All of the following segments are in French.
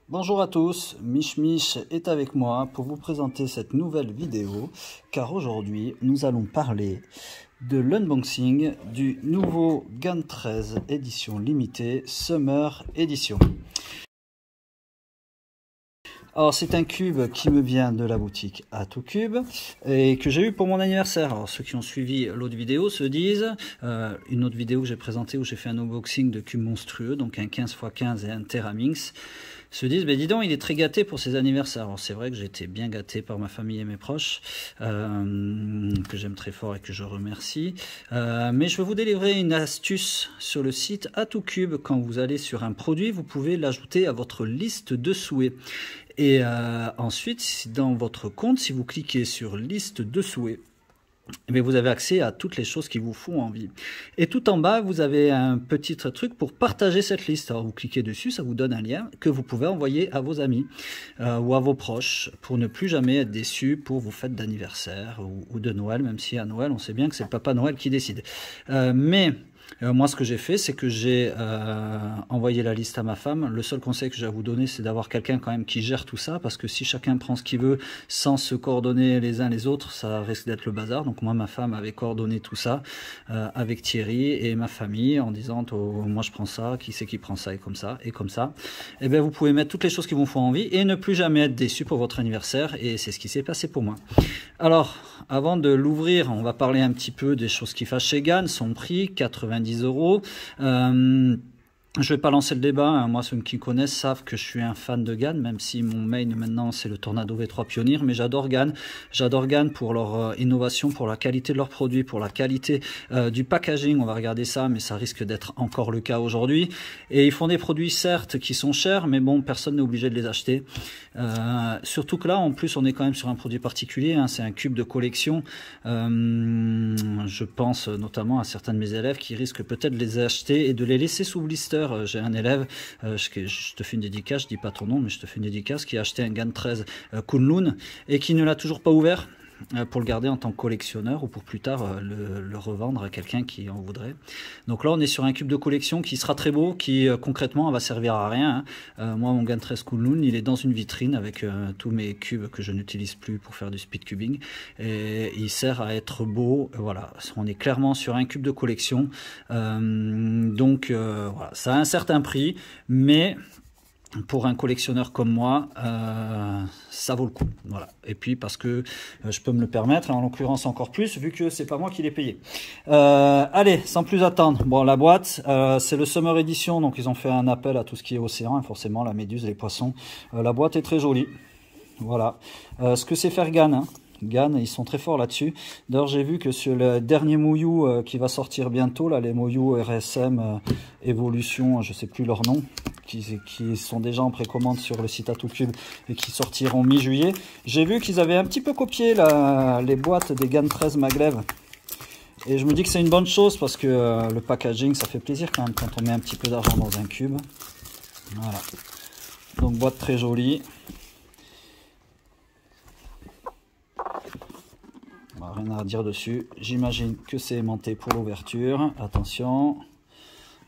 Bonjour à tous, Mich Mich est avec moi pour vous présenter cette nouvelle vidéo car aujourd'hui nous allons parler de l'unboxing du nouveau GAN 13 édition limitée Summer Edition. Alors c'est un cube qui me vient de la boutique A2Cube et que j'ai eu pour mon anniversaire. Alors ceux qui ont suivi l'autre vidéo se disent, une autre vidéo que j'ai présentée où j'ai fait un unboxing de cubes monstrueux, donc un 15x15 et un Teraminx, se disent, mais dis donc, il est très gâté pour ses anniversaires. Alors c'est vrai que j'ai été bien gâté par ma famille et mes proches, que j'aime très fort et que je remercie. Mais je vais vous délivrer une astuce sur le site A2Cube. Quand vous allez sur un produit, vous pouvez l'ajouter à votre liste de souhaits. Et ensuite, dans votre compte, si vous cliquez sur liste de souhaits, mais vous avez accès à toutes les choses qui vous font envie. Et tout en bas, vous avez un petit truc pour partager cette liste. Alors vous cliquez dessus, ça vous donne un lien que vous pouvez envoyer à vos amis ou à vos proches pour ne plus jamais être déçus pour vos fêtes d'anniversaire ou de Noël, même si à Noël, on sait bien que c'est Papa Noël qui décide. Moi, ce que j'ai fait, c'est que j'ai envoyé la liste à ma femme. Le seul conseil que j'ai à vous donner, c'est d'avoir quelqu'un quand même qui gère tout ça, parce que si chacun prend ce qu'il veut sans se coordonner les uns les autres, ça risque d'être le bazar. Donc moi, ma femme avait coordonné tout ça avec Thierry et ma famille en disant moi je prends ça, qui c'est qui prend ça et comme ça et comme ça. Et bien vous pouvez mettre toutes les choses qui vous font envie et ne plus jamais être déçu pour votre anniversaire. Et c'est ce qui s'est passé pour moi. Alors, avant de l'ouvrir, on va parler un petit peu des choses qui fâchent chez GAN. Son prix, 90 €. Je vais pas lancer le débat, hein. Moi ceux qui me connaissent savent que je suis un fan de GAN, même si mon main maintenant c'est le Tornado V3 Pioneer, mais j'adore GAN. J'adore GAN pour leur innovation, pour la qualité de leurs produits, pour la qualité du packaging. On va regarder ça, mais ça risque d'être encore le cas aujourd'hui. Et ils font des produits certes qui sont chers, mais bon, personne n'est obligé de les acheter. Surtout que là, en plus, on est quand même sur un produit particulier, hein. C'est un cube de collection. Je pense notamment à certains de mes élèves qui risquent peut-être de les acheter et de les laisser sous blister. J'ai un élève, je te fais une dédicace, je dis pas ton nom, mais je te fais une dédicace, qui a acheté un GAN 13 Kunlun et qui ne l'a toujours pas ouvert pour le garder en tant que collectionneur ou pour plus tard le revendre à quelqu'un qui en voudrait. Donc là on est sur un cube de collection qui sera très beau, qui concrètement va servir à rien, hein. Moi mon GAN 13 Kunlun, il est dans une vitrine avec tous mes cubes que je n'utilise plus pour faire du speed cubing et il sert à être beau. Voilà, on est clairement sur un cube de collection, voilà, ça a un certain prix, mais pour un collectionneur comme moi, ça vaut le coup. Voilà. Et puis parce que je peux me le permettre, en l'occurrence encore plus, vu que c'est pas moi qui l'ai payé. Allez, sans plus attendre. Bon, la boîte, c'est le Summer Edition, donc ils ont fait un appel à tout ce qui est océan, hein, forcément, la méduse, les poissons. La boîte est très jolie. Voilà. Ce que c'est faire GAN, hein. GAN, ils sont très forts là-dessus. D'ailleurs, j'ai vu que sur le dernier Mouillou qui va sortir bientôt, là, les Mouillou RSM Evolution, je sais plus leur nom, qui sont déjà en précommande sur le site A2Cube et qui sortiront mi-juillet. J'ai vu qu'ils avaient un petit peu copié les boîtes des GAN 13 Maglev. Et je me dis que c'est une bonne chose parce que le packaging, ça fait plaisir quand même quand on met un petit peu d'argent dans un cube. Voilà. Donc boîte très jolie. Rien à dire dessus. J'imagine que c'est aimanté pour l'ouverture. Attention.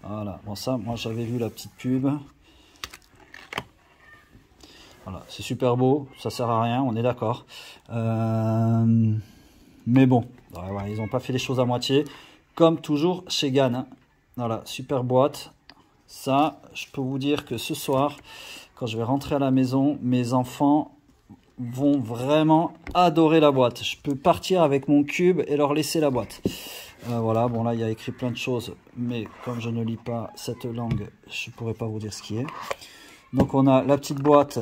Voilà. Bon, ça, moi j'avais vu la petite pub. Voilà, c'est super beau. Ça sert à rien, on est d'accord. Mais bon, voilà, ils n'ont pas fait les choses à moitié. Comme toujours chez GAN, hein. Voilà, super boîte. Ça, je peux vous dire que ce soir, quand je vais rentrer à la maison, mes enfants vont vraiment adorer la boîte. Je peux partir avec mon cube et leur laisser la boîte. Voilà, bon là il y a écrit plein de choses, mais comme je ne lis pas cette langue, je pourrais pas vous dire ce qui est. Donc on a la petite boîte.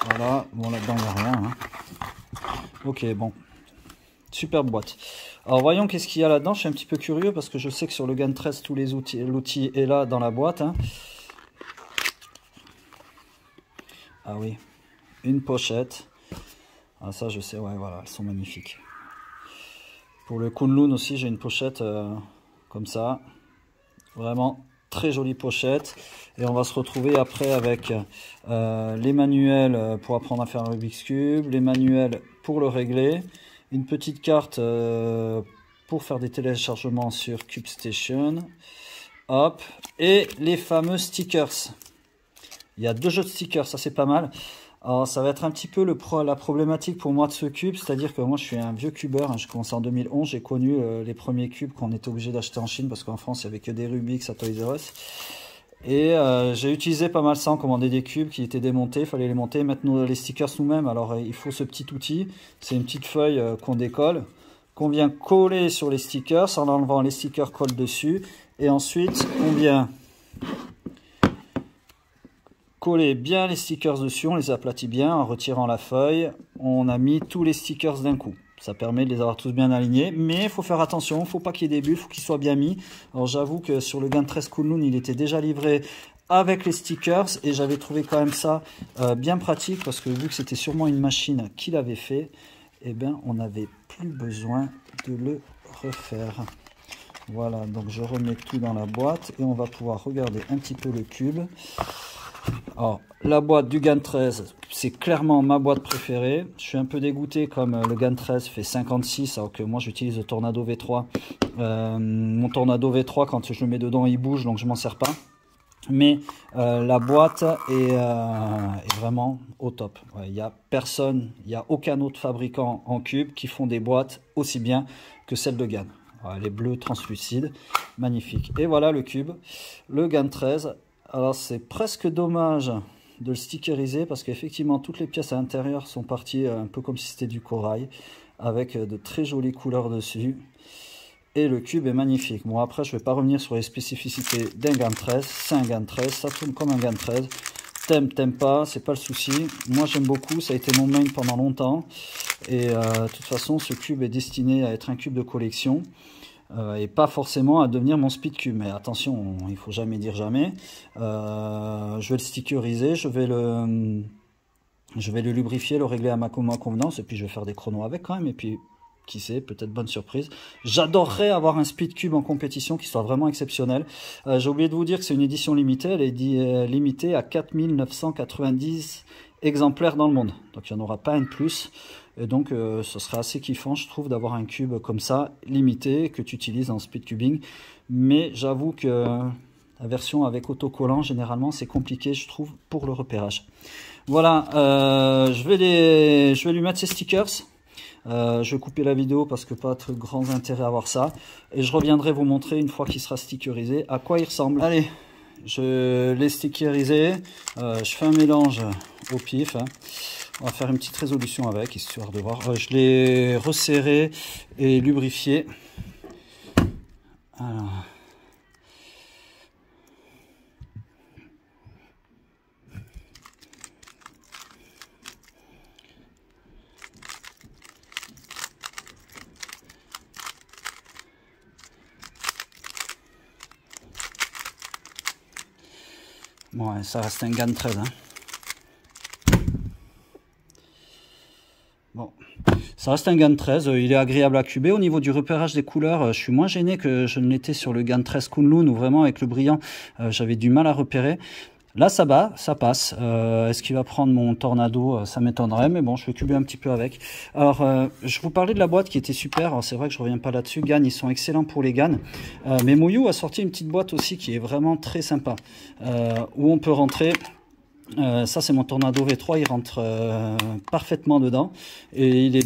Voilà, bon là-dedans il n'y a rien, hein. Ok, bon. Super boîte. Alors voyons qu'est-ce qu'il y a là-dedans. Je suis un petit peu curieux parce que je sais que sur le GAN 13, tous les outils, l'outil est là dans la boîte, hein. Ah oui. Une pochette. Ah ça je sais, ouais voilà, elles sont magnifiques. Pour le Kunlun aussi j'ai une pochette comme ça. Vraiment très jolie pochette. Et on va se retrouver après avec les manuels pour apprendre à faire un Rubik's Cube, les manuels pour le régler, une petite carte pour faire des téléchargements sur CubeStation. Hop, et les fameux stickers. Il y a 2 jeux de stickers, ça c'est pas mal. Alors ça va être un petit peu la problématique pour moi de ce cube, c'est-à-dire que moi je suis un vieux cubeur, hein, j'ai commencé en 2011, j'ai connu les premiers cubes qu'on était obligé d'acheter en Chine parce qu'en France il n'y avait que des Rubik's à Toys R Us. Et j'ai utilisé pas mal ça, en commandé des cubes qui étaient démontés, il fallait les monter, mettre les stickers nous-mêmes. Alors il faut ce petit outil, c'est une petite feuille qu'on décolle, qu'on vient coller sur les stickers, en enlevant les stickers collent dessus. Et ensuite on vient coller bien les stickers dessus, on les aplatit bien en retirant la feuille. On a mis tous les stickers d'un coup. Ça permet de les avoir tous bien alignés, mais il faut faire attention, il ne faut pas qu'il y ait des bulles, il faut qu'ils soient bien mis. Alors j'avoue que sur le Gan 13 Kunlun, il était déjà livré avec les stickers et j'avais trouvé quand même ça bien pratique parce que vu que c'était sûrement une machine qui l'avait fait, eh bien on n'avait plus besoin de le refaire. Voilà, donc je remets tout dans la boîte et on va pouvoir regarder un petit peu le cube. Alors, la boîte du Gan 13, c'est clairement ma boîte préférée. Je suis un peu dégoûté comme le Gan 13 fait 56, alors que moi j'utilise le Tornado V3. Mon Tornado V3, quand je le mets dedans, il bouge, donc je m'en sers pas. Mais la boîte est vraiment au top. Il n'y a personne, il n'y a aucun autre fabricant en cube qui font des boîtes aussi bien que celle de Gan. Voilà, les bleus translucides, magnifique. Et voilà le cube, le Gan 13. Alors c'est presque dommage de le stickeriser parce qu'effectivement toutes les pièces à l'intérieur sont parties un peu comme si c'était du corail avec de très jolies couleurs dessus et le cube est magnifique. Bon après je ne vais pas revenir sur les spécificités d'un Gan 13, c'est un Gan 13, ça tourne comme un Gan 13, t'aimes pas, c'est pas le souci. Moi j'aime beaucoup, ça a été mon main pendant longtemps et de toute façon ce cube est destiné à être un cube de collection. Et pas forcément à devenir mon speed cube, mais attention, il faut jamais dire jamais. Je vais le stickeriser, je vais le lubrifier, le régler à ma convenance, et puis je vais faire des chronos avec quand même, et puis qui sait, peut-être bonne surprise. J'adorerais avoir un speed cube en compétition qui soit vraiment exceptionnel. J'ai oublié de vous dire que c'est une édition limitée, elle est limitée à 4990 exemplaires dans le monde, donc il n'y en aura pas un de plus. Et donc ce serait assez kiffant je trouve d'avoir un cube comme ça limité que tu utilises en speed cubing, mais j'avoue que la version avec autocollant généralement c'est compliqué je trouve pour le repérage. Voilà, je vais lui mettre ses stickers. Je vais couper la vidéo parce que pas de grand intérêt à voir ça, et je reviendrai vous montrer une fois qu'il sera stickerisé à quoi il ressemble. Allez, je l'ai stickerisé, je fais un mélange au pif, hein. On va faire une petite résolution avec, histoire de voir. Je l'ai resserré et lubrifié. Alors. Bon, ouais, ça reste un Gan 13, hein. Bon, ça reste un Gan 13, il est agréable à cuber. Au niveau du repérage des couleurs, je suis moins gêné que je ne l'étais sur le Gan 13 Kunlun, où vraiment avec le brillant, j'avais du mal à repérer. Là, ça passe. Est-ce qu'il va prendre mon Tornado? Ça m'étonnerait, mais bon, je vais cuber un petit peu avec. Alors, je vous parlais de la boîte qui était super. C'est vrai que je reviens pas là-dessus. Gan, ils sont excellents pour les Gan. Mais Muyu a sorti une petite boîte aussi qui est vraiment très sympa, où on peut rentrer. Ça c'est mon Tornado V3, il rentre parfaitement dedans et il est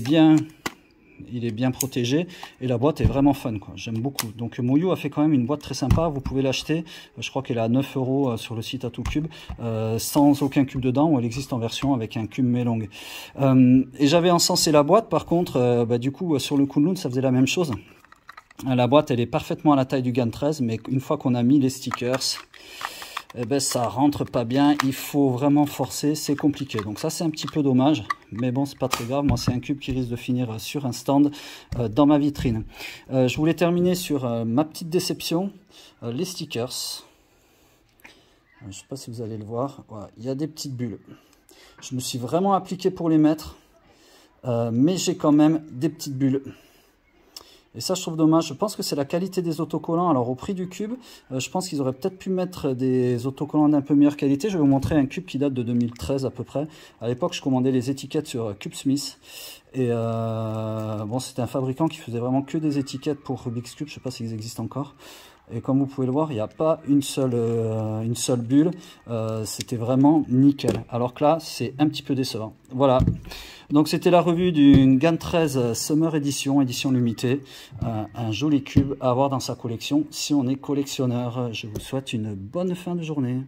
bien protégé et la boîte est vraiment fun, quoi. J'aime beaucoup. Donc Muyu a fait quand même une boîte très sympa, vous pouvez l'acheter, je crois qu'elle est à 9 € sur le site AtoCube, sans aucun cube dedans, ou elle existe en version avec un cube Melong. Et j'avais encensé la boîte, par contre du coup sur le Kunlun ça faisait la même chose. La boîte elle est parfaitement à la taille du Gan 13, mais une fois qu'on a mis les stickers, eh ben, ça rentre pas bien, il faut vraiment forcer, c'est compliqué. Donc ça c'est un petit peu dommage, mais bon c'est pas très grave. Moi c'est un cube qui risque de finir sur un stand dans ma vitrine. Je voulais terminer sur ma petite déception, les stickers. Je sais pas si vous allez le voir, voilà, il y a des petites bulles. Je me suis vraiment appliqué pour les mettre, mais j'ai quand même des petites bulles. Et ça je trouve dommage. Je pense que c'est la qualité des autocollants. Alors au prix du cube, je pense qu'ils auraient peut-être pu mettre des autocollants d'un peu meilleure qualité. Je vais vous montrer un cube qui date de 2013 à peu près. À l'époque je commandais les étiquettes sur CubeSmith. Et bon, c'était un fabricant qui faisait vraiment que des étiquettes pour Rubik's Cube. Je ne sais pas s'ils existent encore. et comme vous pouvez le voir, il n'y a pas une seule bulle. C'était vraiment nickel, alors que là c'est un petit peu décevant. Voilà, donc c'était la revue d'une GAN 13 Summer Edition, édition limitée. Un joli cube à avoir dans sa collection si on est collectionneur. Je vous souhaite une bonne fin de journée.